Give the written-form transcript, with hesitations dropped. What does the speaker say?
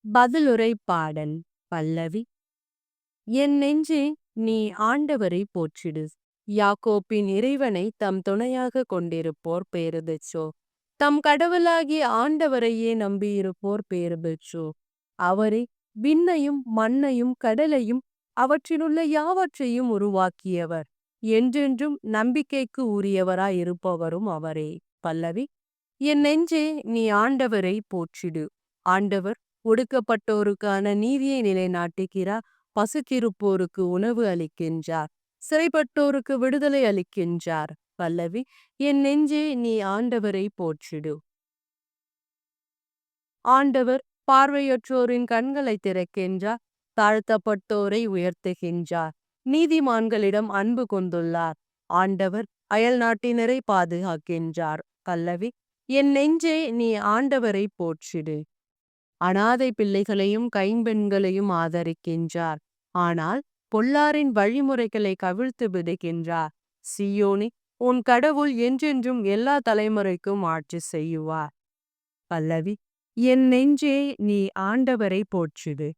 பதிலுரை பாடல். பல்லவி. என் நெஞ்சே, நீ ஆண்டவரை போற்றிடு. யாக்கோப்பின் இறைவனை தம் துணையாக கொண்டிருப்போர் பேறு பெற்றோர். தம் கடவுளாகிய ஆண்டவரையே நம்பியிருப்போர் பேறு பெற்றோர். அவரே விண்ணையும் மண்ணையும் கடலையும் அவற்றிலுள்ள யாவற்றையும் உருவாக்கியவர். என்றென்றும் நம்பிக்கைக்கு உரியவராய் இருப்பவரும் அவரே. பல்லவி. என் நெஞ்சே, நீ ஆண்டவரை போற்றிடு. ஆண்டவர் ஒடுக்கப்பட்டோருக்கான நீதியை நிலைநாட்டுகிறார். பசித்திருப்போருக்கு உணவு அளிக்கின்றார். சிறைப்பட்டோருக்கு விடுதலை அளிக்கின்றார். பல்லவி. என் நெஞ்சே, நீ ஆண்டவரை போற்றிடு. ஆண்டவர் பார்வையற்றோரின் கண்களை திறக்கின்றார். தாழ்த்தப்பட்டோரை உயர்த்துகின்றார். நீதிமான்களிடம் அன்பு கொண்டுள்ளார். ஆண்டவர் அயல் நாட்டினரை பாதுகாக்கின்றார். பல்லவி. என் நெஞ்சே, நீ ஆண்டவரை போற்றிடு. அனாதை பிள்ளைகளையும் கைம்பெண்களையும் ஆதரிக்கின்றார். ஆனால் பொல்லாரின் வழிமுறைகளை கவிழ்த்து விடுகின்றார். சீயோனே, உன் கடவுள் என்றென்றும் எல்லா தலைமுறைக்கும் ஆட்சி செய்யுவார். பல்லவி. என் நெஞ்சே, நீ ஆண்டவரை போற்றிடு.